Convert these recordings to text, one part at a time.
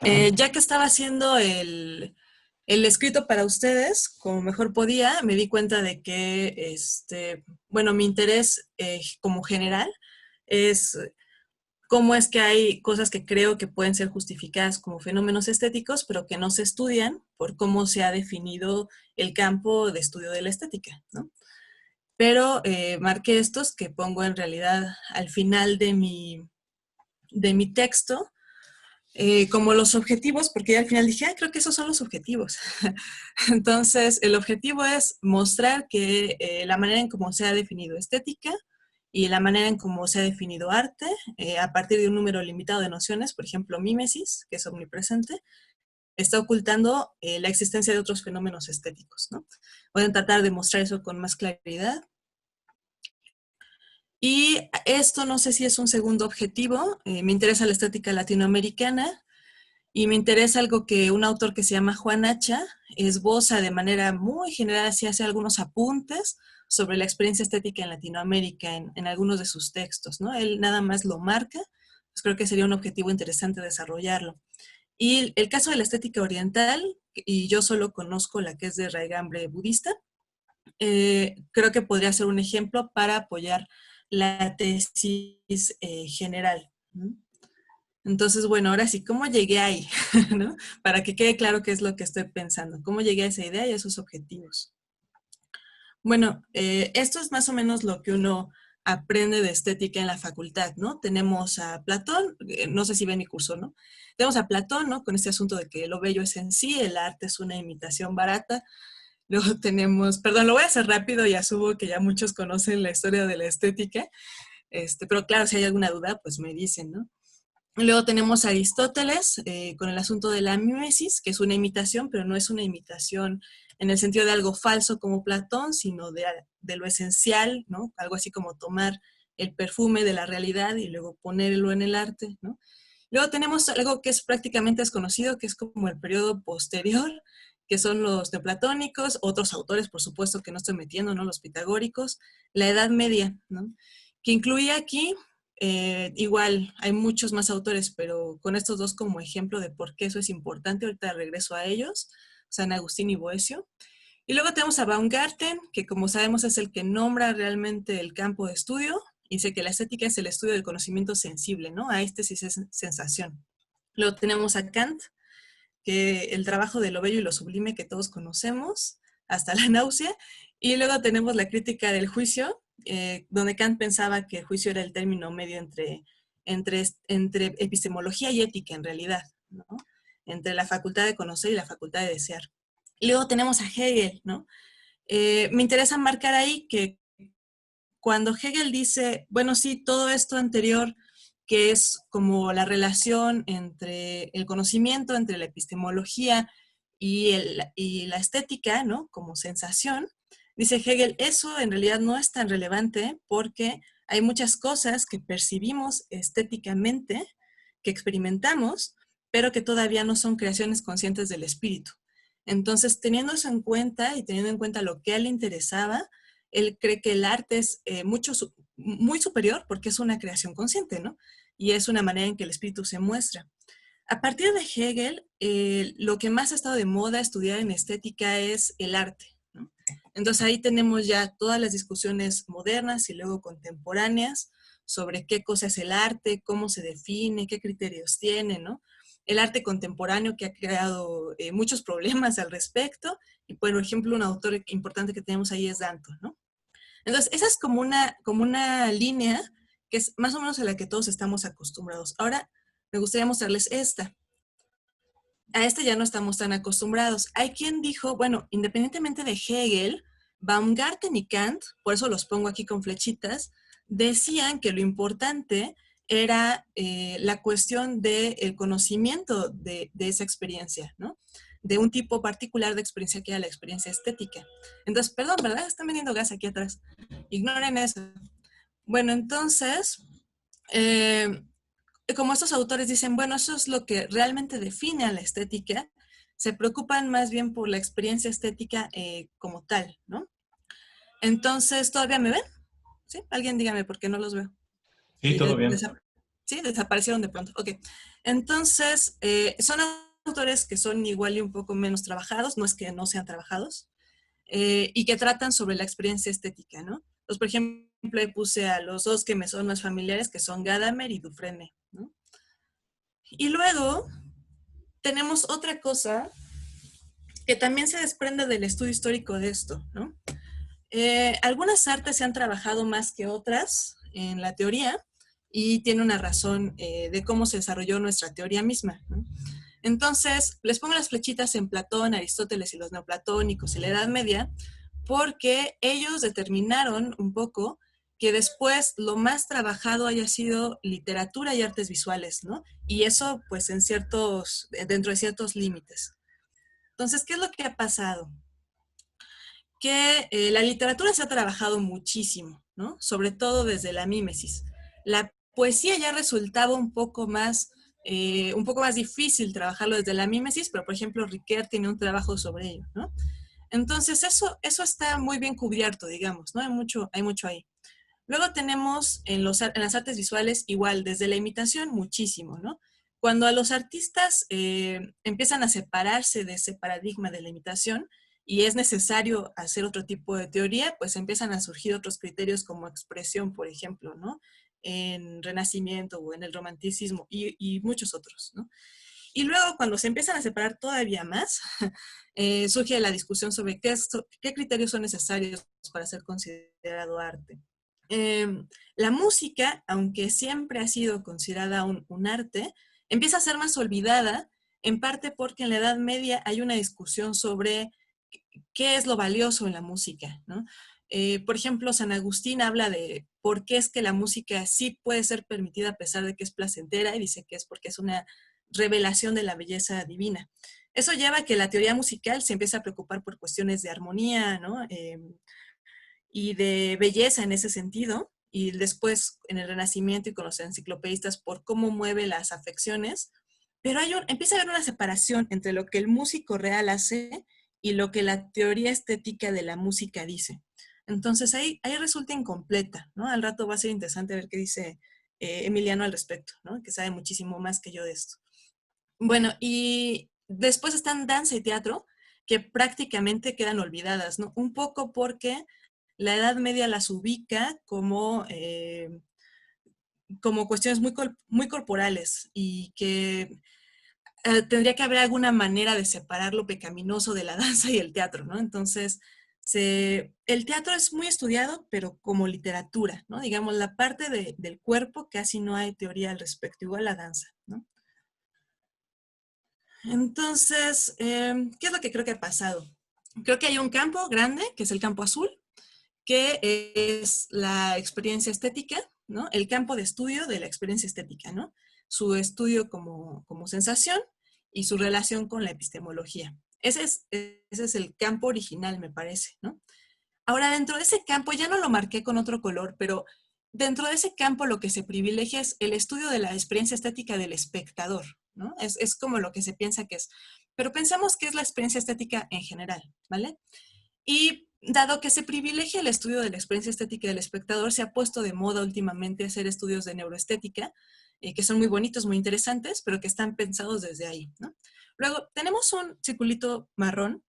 Ya que estaba haciendo el escrito para ustedes, como mejor podía, me di cuenta de que, bueno, mi interés como general es cómo es que hay cosas que creo que pueden ser justificadas como fenómenos estéticos, pero que no se estudian por cómo se ha definido el campo de estudio de la estética, ¿no? Pero marqué estos que pongo en realidad al final de mi texto, como los objetivos, porque ya al final dije, creo que esos son los objetivos. Entonces, el objetivo es mostrar que la manera en cómo se ha definido estética y la manera en cómo se ha definido arte, a partir de un número limitado de nociones, por ejemplo, mímesis, que es omnipresente, está ocultando la existencia de otros fenómenos estéticos, ¿no? Voy a tratar de mostrar eso con más claridad. Y esto no sé si es un segundo objetivo, me interesa la estética latinoamericana, y me interesa algo que un autor que se llama Juan Hacha esboza de manera muy general, así hace algunos apuntes sobre la experiencia estética en Latinoamérica en algunos de sus textos, ¿no? Él nada más lo marca, pues creo que sería un objetivo interesante desarrollarlo. Y el caso de la estética oriental, y yo solo conozco la que es de raigambre budista, creo que podría ser un ejemplo para apoyar la tesis general, ¿no? Entonces, bueno, ahora sí, ¿cómo llegué ahí? ¿No? Para que quede claro qué es lo que estoy pensando. ¿Cómo llegué a esa idea y a esos objetivos? Bueno, esto es más o menos lo que uno aprende de estética en la facultad, ¿no? Tenemos a Platón, no sé si ven mi curso, ¿no? Tenemos a Platón, ¿no? Con este asunto de que lo bello es en sí, el arte es una imitación barata. Luego tenemos, perdón, lo voy a hacer rápido y asumo que ya muchos conocen la historia de la estética, pero claro, si hay alguna duda, pues me dicen, ¿no? Luego tenemos a Aristóteles con el asunto de la mimesis, que es una imitación, pero no es una imitación en el sentido de algo falso como Platón, sino de lo esencial, ¿no? Algo así como tomar el perfume de la realidad y luego ponerlo en el arte, ¿no? Luego tenemos algo que es prácticamente desconocido, que es como el periodo posterior, que son los neoplatónicos, otros autores, por supuesto, que no estoy metiendo, ¿no? Los pitagóricos, la Edad Media, ¿no? Que incluye aquí igual, hay muchos más autores, pero con estos dos como ejemplo de por qué eso es importante, ahorita regreso a ellos, San Agustín y Boecio. Y luego tenemos a Baumgarten, que como sabemos es el que nombra realmente el campo de estudio, y dice que la estética es el estudio del conocimiento sensible, ¿no? A este sí es sensación. Luego tenemos a Kant, que el trabajo de lo bello y lo sublime que todos conocemos, hasta la náusea. Y luego tenemos la crítica del juicio, donde Kant pensaba que el juicio era el término medio entre epistemología y ética en realidad, ¿no? Entre la facultad de conocer y la facultad de desear. Y luego tenemos a Hegel, ¿no? Me interesa marcar ahí que cuando Hegel dice, bueno, sí, todo esto anterior, que es como la relación entre el conocimiento, entre la epistemología y la estética, ¿no? Como sensación, dice Hegel, eso en realidad no es tan relevante porque hay muchas cosas que percibimos estéticamente, que experimentamos, pero que todavía no son creaciones conscientes del espíritu. Entonces, teniendo eso en cuenta y teniendo en cuenta lo que a él le interesaba, él cree que el arte es muy superior porque es una creación consciente, ¿no? Y es una manera en que el espíritu se muestra. A partir de Hegel, lo que más ha estado de moda estudiar en estética es el arte, ¿no? Entonces ahí tenemos ya todas las discusiones modernas y luego contemporáneas sobre qué cosa es el arte, cómo se define, qué criterios tiene, ¿no? El arte contemporáneo que ha creado muchos problemas al respecto, y por ejemplo un autor importante que tenemos ahí es Danton, ¿no? Entonces, esa es como una línea que es más o menos a la que todos estamos acostumbrados. Ahora, me gustaría mostrarles esta. A esta ya no estamos tan acostumbrados. Hay quien dijo, bueno, independientemente de Hegel, Baumgarten y Kant, por eso los pongo aquí con flechitas, decían que lo importante era la cuestión del conocimiento de esa experiencia, ¿no? De un tipo particular de experiencia que era la experiencia estética. Entonces, perdón, ¿verdad? Están vendiendo gas aquí atrás. Ignoren eso. Bueno, entonces, eh, como estos autores dicen, bueno, eso es lo que realmente define a la estética, se preocupan más bien por la experiencia estética como tal, ¿no? Entonces, ¿todavía me ven? ¿Sí? Alguien dígame porque no los veo. Sí, todo bien. Sí, desaparecieron de pronto. Ok. Entonces, son autores que son igual y un poco menos trabajados, no es que no sean trabajados, y que tratan sobre la experiencia estética, ¿no? Entonces, por ejemplo, ahí puse a los dos que me son más familiares, que son Gadamer y Dufresne, ¿no? Y luego tenemos otra cosa que también se desprende del estudio histórico de esto, ¿no? Algunas artes se han trabajado más que otras en la teoría y tiene una razón de cómo se desarrolló nuestra teoría misma, ¿no? Entonces, les pongo las flechitas en Platón, Aristóteles y los neoplatónicos y la Edad Media, porque ellos determinaron un poco que después lo más trabajado haya sido literatura y artes visuales, ¿no? Y eso, pues, dentro de ciertos límites. Entonces, ¿qué es lo que ha pasado? Que la literatura se ha trabajado muchísimo, ¿no? Sobre todo desde la mímesis. La poesía ya resultaba un poco más difícil trabajarlo desde la mímesis, pero por ejemplo Riquet tiene un trabajo sobre ello, ¿no? Entonces eso está muy bien cubierto, digamos, ¿no? Hay mucho ahí. Luego tenemos en las artes visuales igual, desde la imitación muchísimo, ¿no? Cuando a los artistas empiezan a separarse de ese paradigma de la imitación y es necesario hacer otro tipo de teoría, pues empiezan a surgir otros criterios como expresión, por ejemplo, ¿no? En Renacimiento o en el Romanticismo y muchos otros, ¿no? Y luego cuando se empiezan a separar todavía más, surge la discusión sobre qué criterios son necesarios para ser considerado arte. La música, aunque siempre ha sido considerada un arte, empieza a ser más olvidada, en parte porque en la Edad Media hay una discusión sobre qué es lo valioso en la música, ¿no? Por ejemplo, San Agustín habla de por qué es que la música sí puede ser permitida a pesar de que es placentera, y dice que es porque es una revelación de la belleza divina. Eso lleva a que la teoría musical se empiece a preocupar por cuestiones de armonía, ¿no? Y de belleza en ese sentido, y después en el Renacimiento y con los enciclopedistas por cómo mueve las afecciones, pero empieza a haber una separación entre lo que el músico real hace y lo que la teoría estética de la música dice. Entonces ahí resulta incompleta, ¿no? Al rato va a ser interesante ver qué dice Emiliano al respecto, ¿no? Que sabe muchísimo más que yo de esto. Bueno, y después están danza y teatro, que prácticamente quedan olvidadas, ¿no? Un poco porque la Edad Media las ubica como cuestiones muy corporales y que tendría que haber alguna manera de separar lo pecaminoso de la danza y el teatro, ¿no? Entonces, el teatro es muy estudiado, pero como literatura, ¿no? Digamos, la parte del cuerpo casi no hay teoría al respecto, igual la danza, ¿no? Entonces, ¿qué es lo que creo que ha pasado? Creo que hay un campo grande, que es el campo azul, que es la experiencia estética, ¿no? El campo de estudio de la experiencia estética, ¿no? Su estudio como sensación y su relación con la epistemología. Ese es el campo original, me parece, ¿no? Ahora, dentro de ese campo, ya no lo marqué con otro color, pero dentro de ese campo lo que se privilegia es el estudio de la experiencia estética del espectador, ¿no? Es como lo que se piensa que es. Pero pensamos que es la experiencia estética en general, ¿vale? Y dado que se privilegia el estudio de la experiencia estética del espectador, se ha puesto de moda últimamente hacer estudios de neuroestética, que son muy bonitos, muy interesantes, pero que están pensados desde ahí, ¿no? Luego, tenemos un circulito marrón,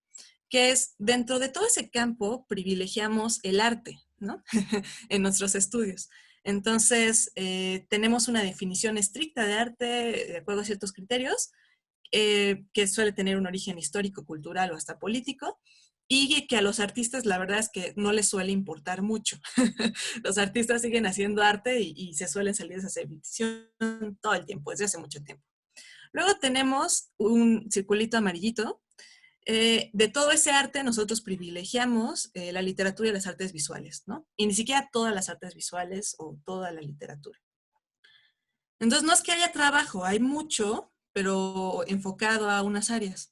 que es, dentro de todo ese campo, privilegiamos el arte, ¿no? En nuestros estudios. Entonces, tenemos una definición estricta de arte de acuerdo a ciertos criterios, que suele tener un origen histórico, cultural o hasta político, y que a los artistas la verdad es que no les suele importar mucho. Los artistas siguen haciendo arte y se suelen salir de esa definición todo el tiempo, desde hace mucho tiempo. Luego tenemos un circulito amarillito. De todo ese arte nosotros privilegiamos la literatura y las artes visuales, ¿no? Y ni siquiera todas las artes visuales o toda la literatura. Entonces no es que haya trabajo, hay mucho, pero enfocado a unas áreas.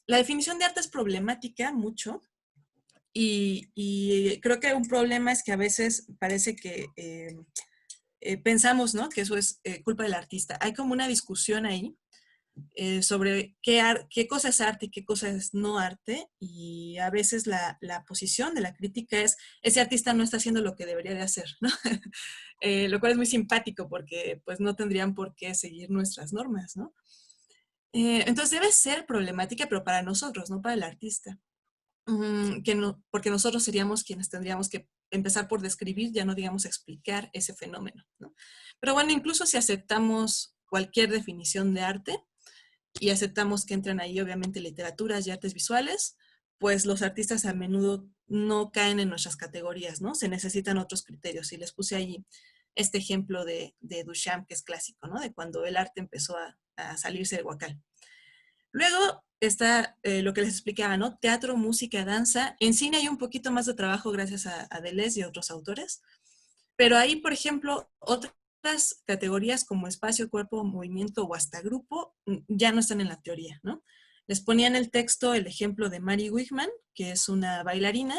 La definición de arte es problemática mucho y creo que un problema es que a veces parece que pensamos, ¿no? Que eso es culpa del artista. Hay como una discusión ahí sobre qué cosa es arte y qué cosa es no arte, y a veces la posición de la crítica es, ese artista no está haciendo lo que debería de hacer, ¿no? Lo cual es muy simpático porque pues no tendrían por qué seguir nuestras normas, ¿no? Entonces debe ser problemática, pero para nosotros, no para el artista. Que no, porque nosotros seríamos quienes tendríamos que empezar por describir, ya no digamos explicar ese fenómeno, ¿no? Pero bueno, incluso si aceptamos cualquier definición de arte y aceptamos que entran ahí obviamente literaturas y artes visuales, pues los artistas a menudo no caen en nuestras categorías, ¿no? Se necesitan otros criterios. Y les puse ahí este ejemplo de Duchamp, que es clásico, ¿no? De cuando el arte empezó a salirse del huacal. Luego está lo que les explicaba, ¿no? Teatro, música, danza. En cine hay un poquito más de trabajo gracias a Deleuze y a otros autores, pero ahí, por ejemplo, otras categorías como espacio, cuerpo, movimiento o hasta grupo ya no están en la teoría, ¿no? Les ponía en el texto el ejemplo de Mary Wigman, que es una bailarina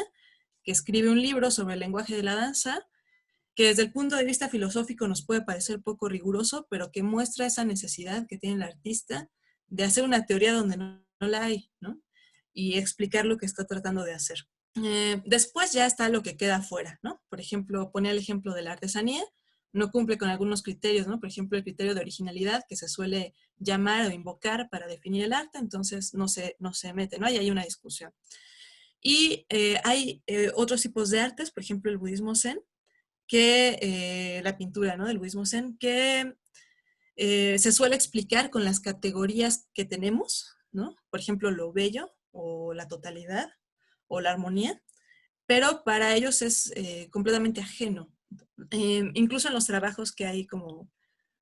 que escribe un libro sobre el lenguaje de la danza, que desde el punto de vista filosófico nos puede parecer poco riguroso, pero que muestra esa necesidad que tiene el artista de hacer una teoría donde no la hay, ¿no? Y explicar lo que está tratando de hacer. Después ya está lo que queda afuera, ¿no? Por ejemplo, pone el ejemplo de la artesanía, no cumple con algunos criterios, ¿no? Por ejemplo, el criterio de originalidad que se suele llamar o invocar para definir el arte, entonces no se mete, ¿no? Ahí hay una discusión. Y hay otros tipos de artes, por ejemplo, el budismo zen, que la pintura, ¿no? Del budismo zen, que se suele explicar con las categorías que tenemos, ¿no? Por ejemplo, lo bello o la totalidad o la armonía, pero para ellos es completamente ajeno. Incluso en los trabajos que hay como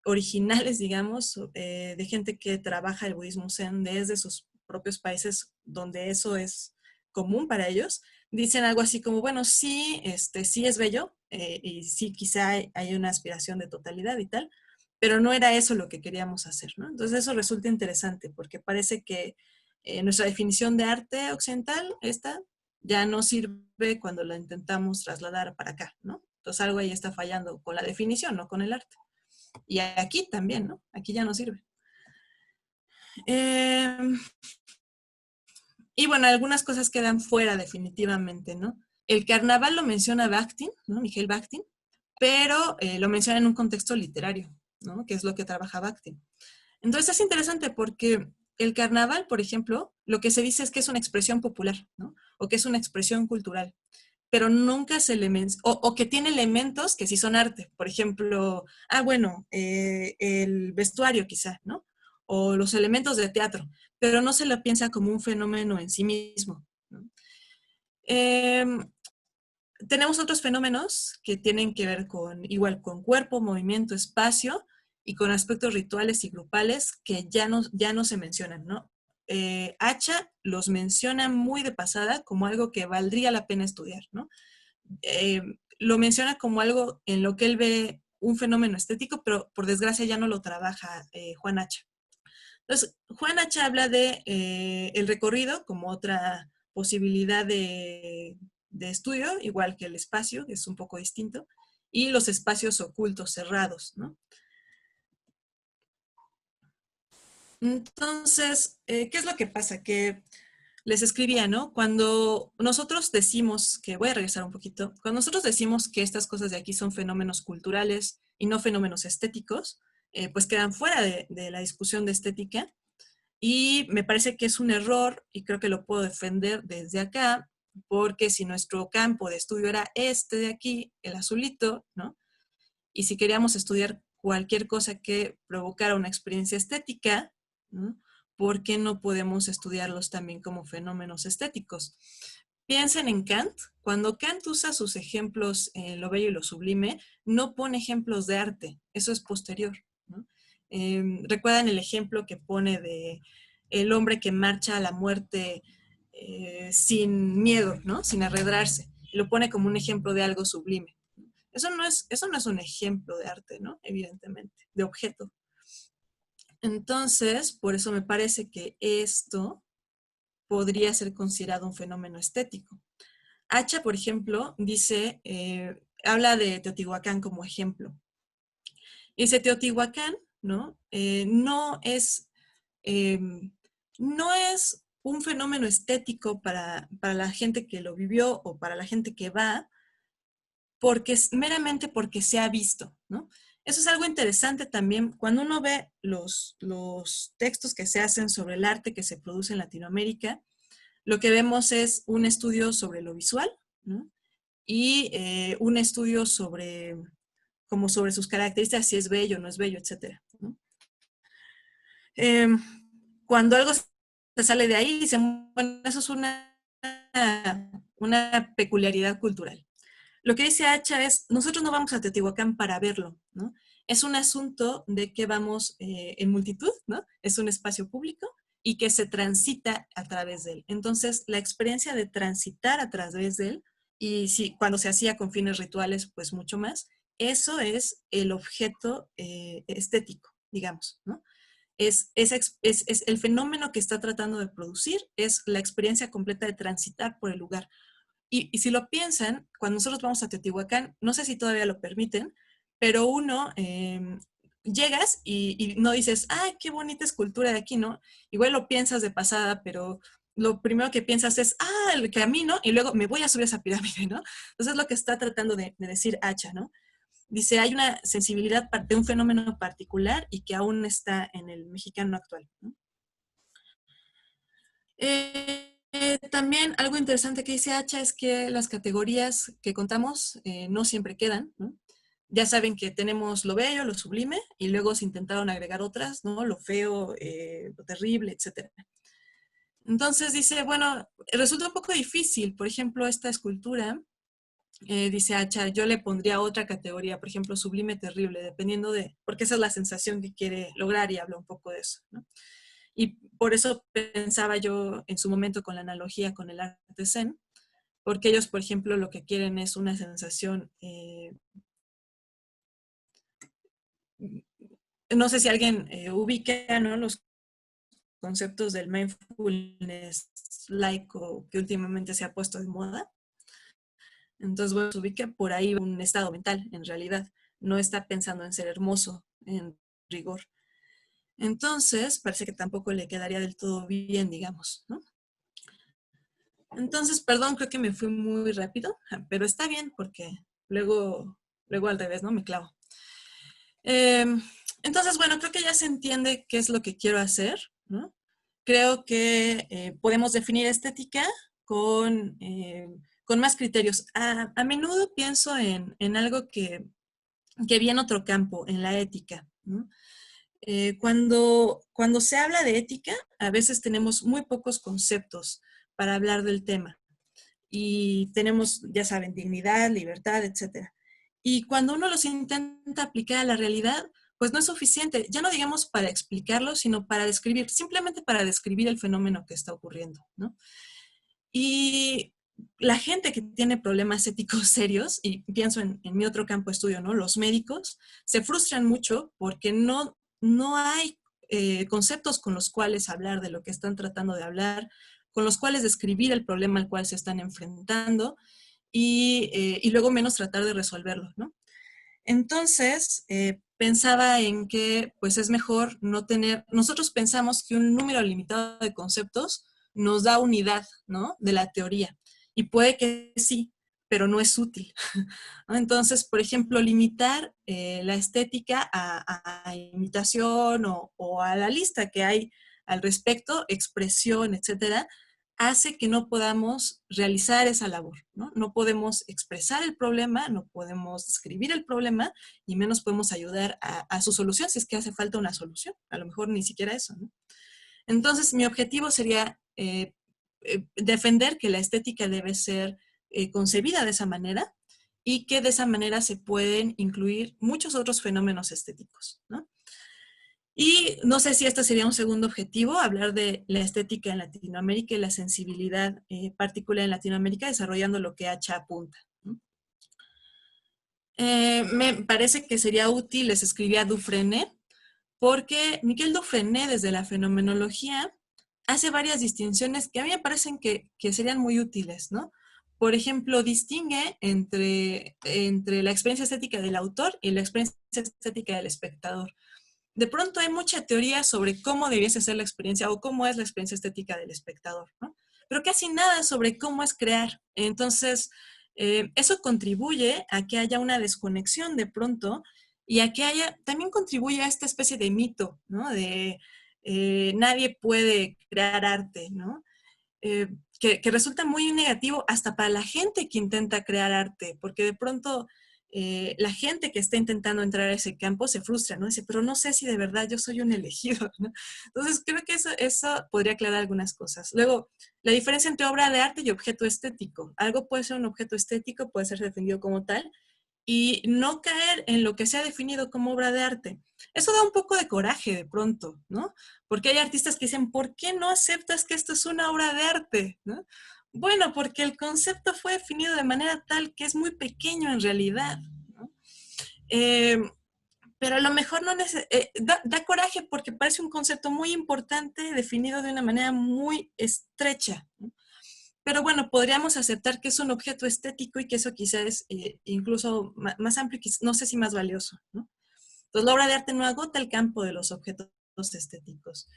originales, digamos, de gente que trabaja el budismo zen desde sus propios países donde eso es común para ellos, dicen algo así como, bueno, sí, sí es bello y sí quizá hay una aspiración de totalidad y tal, pero no era eso lo que queríamos hacer, ¿no? Entonces eso resulta interesante porque parece que nuestra definición de arte occidental, esta, ya no sirve cuando la intentamos trasladar para acá, ¿no? Entonces algo ahí está fallando con la definición, no con el arte. Y aquí también, ¿no? Aquí ya no sirve. Eh, y bueno, algunas cosas quedan fuera definitivamente, ¿no? El carnaval lo menciona Bakhtin, ¿no? Mikhail Bakhtin, pero lo menciona en un contexto literario, ¿no? Que es lo que trabaja Bakhtin. Entonces es interesante porque el carnaval, por ejemplo, lo que se dice es que es una expresión popular, ¿no? O que es una expresión cultural, pero nunca se le menciona, o que tiene elementos que sí son arte. Por ejemplo, bueno, el vestuario quizá, ¿no? O los elementos de teatro, pero no se lo piensa como un fenómeno en sí mismo, ¿no? Eh, Tenemos otros fenómenos que tienen que ver con, igual, con cuerpo, movimiento, espacio y con aspectos rituales y grupales que ya no se mencionan, ¿no? Hacha los menciona muy de pasada como algo que valdría la pena estudiar, ¿no? Eh, lo menciona como algo en lo que él ve un fenómeno estético, pero por desgracia ya no lo trabaja Juan Hacha. Entonces, Juan Hacha habla de el recorrido como otra posibilidad de estudio, igual que el espacio, que es un poco distinto, y los espacios ocultos, cerrados, ¿no? Entonces, ¿qué es lo que pasa? Que les escribía, ¿no? Cuando nosotros decimos que, voy a regresar un poquito, cuando nosotros decimos que estas cosas de aquí son fenómenos culturales y no fenómenos estéticos, pues quedan fuera de la discusión de estética. Y me parece que es un error, y creo que lo puedo defender desde acá, porque si nuestro campo de estudio era este de aquí, el azulito, ¿no? Y si queríamos estudiar cualquier cosa que provocara una experiencia estética, ¿no? ¿Por qué no podemos estudiarlos también como fenómenos estéticos? Piensen en Kant. Cuando Kant usa sus ejemplos en lo bello y lo sublime, no pone ejemplos de arte. Eso es posterior, ¿no? ¿Recuerdan el ejemplo que pone de el hombre que marcha a la muerte sin miedo, ¿no? Sin arredrarse? Lo pone como un ejemplo de algo sublime. Eso no es un ejemplo de arte, ¿no? Evidentemente, de objeto. Entonces, por eso me parece que esto podría ser considerado un fenómeno estético. Hacha, por ejemplo, dice, habla de Teotihuacán como ejemplo. Dice Teotihuacán, ¿no? No es no es un fenómeno estético para la gente que lo vivió o para la gente que va, porque es meramente porque se ha visto, ¿no? Eso es algo interesante también cuando uno ve los textos que se hacen sobre el arte que se produce en Latinoamérica. Lo que vemos es un estudio sobre lo visual, ¿no? Y un estudio sobre, como sobre sus características, si es bello, no es bello, etc. ¿no? Eh, Cuando algo se sale de ahí, dicen, bueno, eso es una peculiaridad cultural. Lo que dice Hacha es, nosotros no vamos a Teotihuacán para verlo, ¿no? Es un asunto de que vamos en multitud, ¿no? Es un espacio público y que se transita a través de él. Entonces, la experiencia de transitar a través de él, y si, cuando se hacía con fines rituales, pues mucho más, eso es el objeto estético, digamos, ¿no? Es el fenómeno que está tratando de producir, es la experiencia completa de transitar por el lugar. Y si lo piensan, cuando nosotros vamos a Teotihuacán, no sé si todavía lo permiten, pero uno llegas y no dices, ¡ay, qué bonita escultura de aquí!, ¿no? Igual lo piensas de pasada, pero lo primero que piensas es, ¡ah, el camino! Y luego me voy a subir a esa pirámide, ¿no? Entonces es lo que está tratando de decir Hacha, ¿no? Dice, hay una sensibilidad de un fenómeno particular y que aún está en el mexicano actual, ¿no? También algo interesante que dice Hacha es que las categorías que contamos no siempre quedan, ¿no? Ya saben que tenemos lo bello, lo sublime, y luego se intentaron agregar otras, ¿no? Lo feo, lo terrible, etc. Entonces dice, bueno, resulta un poco difícil, por ejemplo, esta escultura, dice Hacha, yo le pondría otra categoría, por ejemplo, sublime, terrible, dependiendo de, porque esa es la sensación que quiere lograr y habla un poco de eso, ¿no? Y por eso pensaba yo en su momento con la analogía con el arte zen, porque ellos, por ejemplo, lo que quieren es una sensación, no sé si alguien ubica, ¿no?, los conceptos del mindfulness laico que últimamente se ha puesto de moda. Entonces, bueno, se ubica por ahí un estado mental, en realidad. No está pensando en ser hermoso, en rigor. Entonces, parece que tampoco le quedaría del todo bien, digamos, ¿no? Entonces, perdón, creo que me fui muy rápido, pero está bien porque luego al revés, ¿no? Me clavo. Entonces, bueno, creo que ya se entiende qué es lo que quiero hacer, ¿no? Creo que podemos definir estética con más criterios. A menudo pienso en algo que vi en otro campo, en la ética, ¿no? Cuando se habla de ética, a veces tenemos muy pocos conceptos para hablar del tema. Y tenemos, ya saben, dignidad, libertad, etcétera. Y cuando uno los intenta aplicar a la realidad, pues no es suficiente, ya no digamos para explicarlo, sino para describir, simplemente para describir el fenómeno que está ocurriendo, ¿no? Y la gente que tiene problemas éticos serios, y pienso en mi otro campo de estudio, ¿no? Los médicos, se frustran mucho porque no hay conceptos con los cuales hablar de lo que están tratando de hablar, con los cuales describir el problema al cual se están enfrentando y luego menos tratar de resolverlo, ¿no? Entonces, pensaba en que pues es mejor no tener, nosotros pensamos que un número limitado de conceptos nos da unidad, ¿no?, de la teoría. Y puede que sí, pero no es útil. ¿No? Entonces, por ejemplo, limitar la estética a imitación o a la lista que hay al respecto, expresión, etcétera, hace que no podamos realizar esa labor, ¿no? No podemos expresar el problema, no podemos describir el problema y menos podemos ayudar a su solución si es que hace falta una solución. A lo mejor ni siquiera eso, ¿no? Entonces, mi objetivo sería defender que la estética debe ser concebida de esa manera y que de esa manera se pueden incluir muchos otros fenómenos estéticos, ¿no? Y no sé si este sería un segundo objetivo, hablar de la estética en Latinoamérica y la sensibilidad particular en Latinoamérica, desarrollando lo que Hacha apunta, ¿no? Me parece que sería útil, les escribía Dufresne, porque Miquel Dufresne, desde la fenomenología, hace varias distinciones que a mí me parecen que serían muy útiles, ¿no? Por ejemplo, distingue entre la experiencia estética del autor y la experiencia estética del espectador. de pronto hay mucha teoría sobre cómo debiese ser la experiencia o cómo es la experiencia estética del espectador, ¿no? Pero casi nada sobre cómo es crear. Entonces, eso contribuye a que haya una desconexión de pronto y a que haya, también contribuye a esta especie de mito, ¿no? De nadie puede crear arte, ¿no? Que resulta muy negativo hasta para la gente que intenta crear arte, porque de pronto la gente que está intentando entrar a ese campo se frustra, ¿no? Dice, pero no sé si de verdad yo soy un elegido, ¿no? Entonces creo que eso podría aclarar algunas cosas. Luego, la diferencia entre obra de arte y objeto estético. Algo puede ser un objeto estético, puede ser definido como tal, y no caer en lo que se ha definido como obra de arte. Eso da un poco de coraje de pronto, ¿no? Porque hay artistas que dicen, ¿por qué no aceptas que esto es una obra de arte? ¿No? Bueno, porque el concepto fue definido de manera tal que es muy pequeño en realidad, ¿no? Eh, pero a lo mejor no da coraje porque parece un concepto muy importante definido de una manera muy estrecha, ¿no? Pero bueno, podríamos aceptar que es un objeto estético y que eso quizás es incluso más amplio, no sé si más valioso, ¿no? Entonces la obra de arte no agota el campo de los objetos estéticos.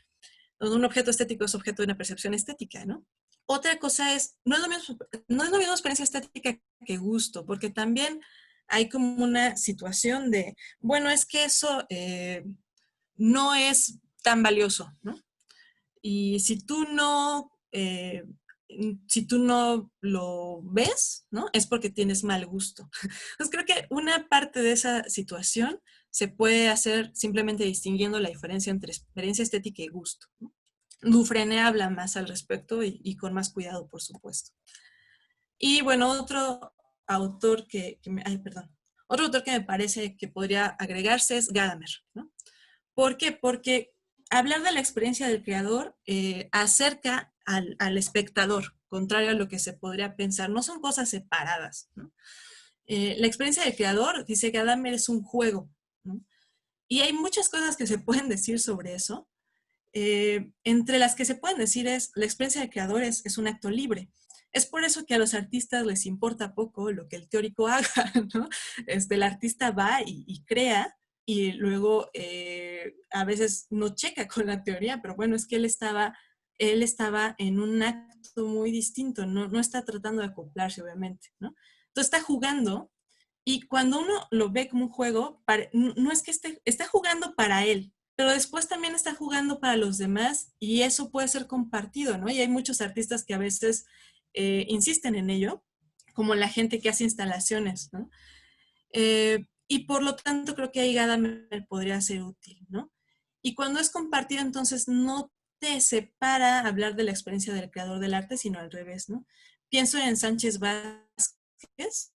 Entonces, un objeto estético es objeto de una percepción estética, ¿no? Otra cosa es, no es lo mismo experiencia estética que gusto, porque también hay como una situación de, bueno, es que eso no es tan valioso, ¿no? Y si tú no lo ves, ¿no? Es porque tienes mal gusto. Entonces creo que una parte de esa situación se puede hacer simplemente distinguiendo la diferencia entre experiencia estética y gusto, ¿no? Dufresne habla más al respecto y con más cuidado, por supuesto. Y bueno, otro autor que me parece que podría agregarse es Gadamer, ¿no? ¿Por qué? Porque hablar de la experiencia del creador acerca al espectador, contrario a lo que se podría pensar. No son cosas separadas, ¿no? La experiencia del creador, dice Gadamer, es un juego, ¿no? Y hay muchas cosas que se pueden decir sobre eso. Entre las que se pueden decir es, la experiencia del creador es un acto libre. Es por eso que a los artistas les importa poco lo que el teórico haga, ¿no? El artista va y crea y luego a veces no checa con la teoría, pero bueno, es que él estaba en un acto muy distinto, no está tratando de acoplarse, obviamente, ¿no? Entonces está jugando y cuando uno lo ve como un juego, no es que está jugando para él, pero después también está jugando para los demás y eso puede ser compartido, ¿no? Y hay muchos artistas que a veces insisten en ello, como la gente que hace instalaciones, ¿no? Y por lo tanto creo que ahí Gadamer podría ser útil, ¿no? Y cuando es compartido, entonces no te separa hablar de la experiencia del creador del arte, sino al revés, ¿no? Pienso en Sánchez Vázquez,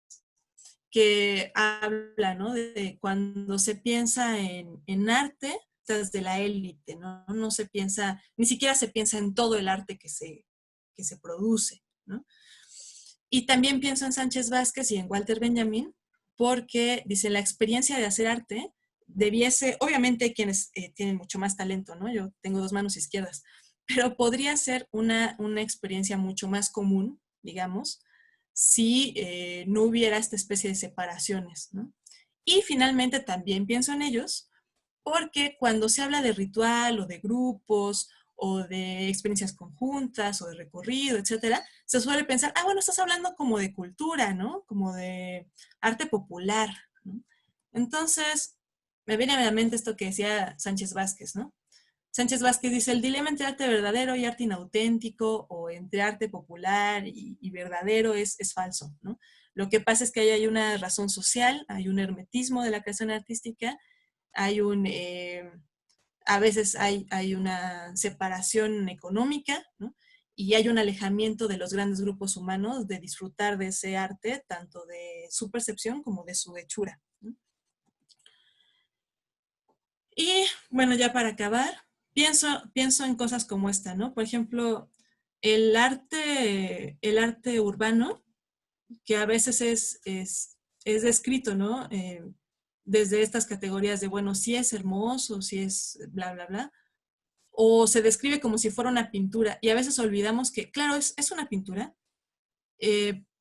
que habla, ¿no? De cuando se piensa en arte desde la élite, ¿no? No se piensa, ni siquiera se piensa en todo el arte que se produce, ¿no? Y también pienso en Sánchez Vázquez y en Walter Benjamin, porque dice, la experiencia de hacer arte debiese, obviamente hay quienes tienen mucho más talento, ¿no? Yo tengo dos manos izquierdas, pero podría ser una experiencia mucho más común, digamos, si no hubiera esta especie de separaciones, ¿no? Y finalmente también pienso en ellos, porque cuando se habla de ritual o de grupos o de experiencias conjuntas o de recorrido, etcétera, se suele pensar, ah, bueno, estás hablando como de cultura, ¿no? Como de arte popular, ¿no? Entonces, me viene a la mente esto que decía Sánchez Vázquez, ¿no? Sánchez Vázquez dice, el dilema entre arte verdadero y arte inauténtico o entre arte popular y verdadero es falso, ¿no? Lo que pasa es que ahí hay una razón social, hay un hermetismo de la creación artística, hay a veces hay una separación económica, ¿no? Y hay un alejamiento de los grandes grupos humanos de disfrutar de ese arte, tanto de su percepción como de su hechura, ¿no? Y bueno, ya para acabar, pienso en cosas como esta, ¿no? Por ejemplo, el arte urbano, que a veces es descrito, ¿no? Desde estas categorías de, bueno, si es hermoso, si es bla, bla, bla, o se describe como si fuera una pintura, y a veces olvidamos que, claro, es una pintura,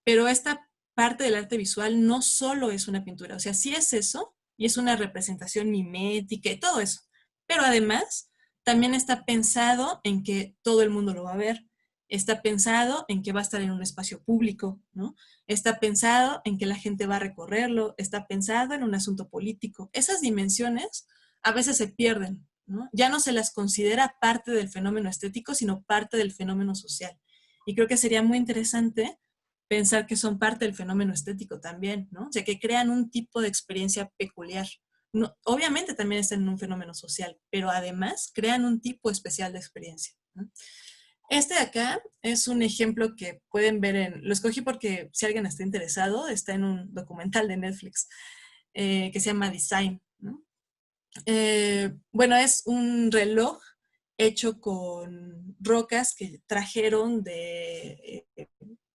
pero esta parte del arte visual no solo es una pintura, o sea, sí es eso, y es una representación mimética y todo eso, Pero además, también está pensado en que todo el mundo lo va a ver. Está pensado en que va a estar en un espacio público, ¿no? Está pensado en que la gente va a recorrerlo, está pensado en un asunto político. Esas dimensiones a veces se pierden, ¿no? Ya no se las considera parte del fenómeno estético, sino parte del fenómeno social. Y creo que sería muy interesante pensar que son parte del fenómeno estético también, ¿no? O sea, que crean un tipo de experiencia peculiar. No, obviamente también están en un fenómeno social, pero además crean un tipo especial de experiencia, ¿no? Este de acá es un ejemplo que pueden ver lo escogí porque si alguien está interesado, está en un documental de Netflix que se llama Design, ¿no? Bueno, es un reloj hecho con rocas que trajeron de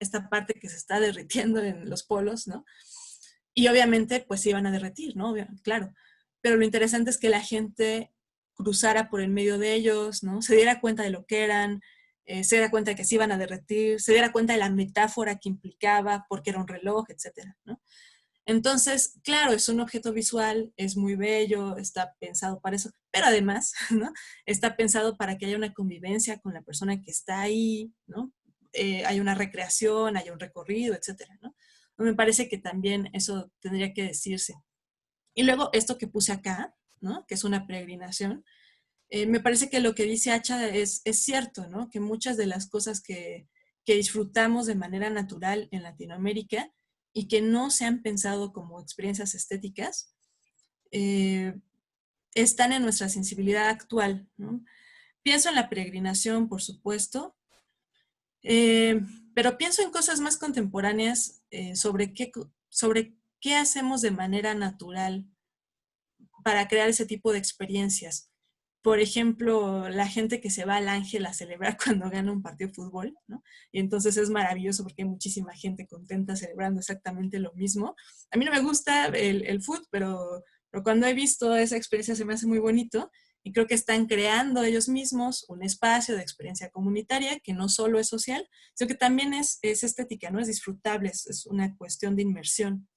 esta parte que se está derritiendo en los polos, ¿no? Y obviamente pues se iban a derretir, ¿no? Claro. Pero lo interesante es que la gente cruzara por el medio de ellos, ¿no? Se diera cuenta de lo que eran, se diera cuenta de que se iban a derretir, se diera cuenta de la metáfora que implicaba, porque era un reloj, etcétera, ¿no? Entonces, claro, es un objeto visual, es muy bello, está pensado para eso, pero además, ¿no? Está pensado para que haya una convivencia con la persona que está ahí, ¿no? Hay una recreación, hay un recorrido, etcétera, ¿no? Me parece que también eso tendría que decirse. Y luego esto que puse acá, ¿no? Que es una peregrinación, me parece que lo que dice Hacha es cierto, ¿no? Que muchas de las cosas que disfrutamos de manera natural en Latinoamérica y que no se han pensado como experiencias estéticas, eh, están en nuestra sensibilidad actual, ¿no? Pienso en la peregrinación, por supuesto, eh, pero pienso en cosas más contemporáneas sobre qué hacemos de manera natural para crear ese tipo de experiencias. Por ejemplo, la gente que se va al Ángel a celebrar cuando gana un partido de fútbol, ¿no? Y entonces es maravilloso porque hay muchísima gente contenta celebrando exactamente lo mismo. A mí no me gusta el fútbol, pero cuando he visto esa experiencia se me hace muy bonito y creo que están creando ellos mismos un espacio de experiencia comunitaria que no solo es social, sino que también es estética, ¿no? Es disfrutable, es una cuestión de inmersión.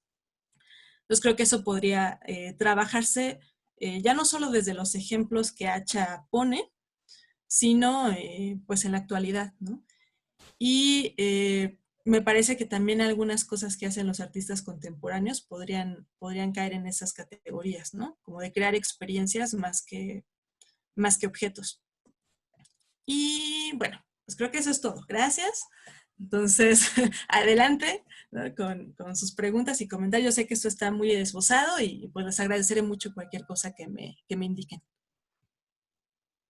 Entonces creo que eso podría trabajarse ya no solo desde los ejemplos que Hacha pone, sino pues en la actualidad, ¿no? Y me parece que también algunas cosas que hacen los artistas contemporáneos podrían caer en esas categorías, ¿no? Como de crear experiencias más que objetos. Y bueno, pues creo que eso es todo. Gracias. Entonces, adelante, ¿no? Con sus preguntas y comentarios. Yo sé que esto está muy esbozado y pues les agradeceré mucho cualquier cosa que me indiquen.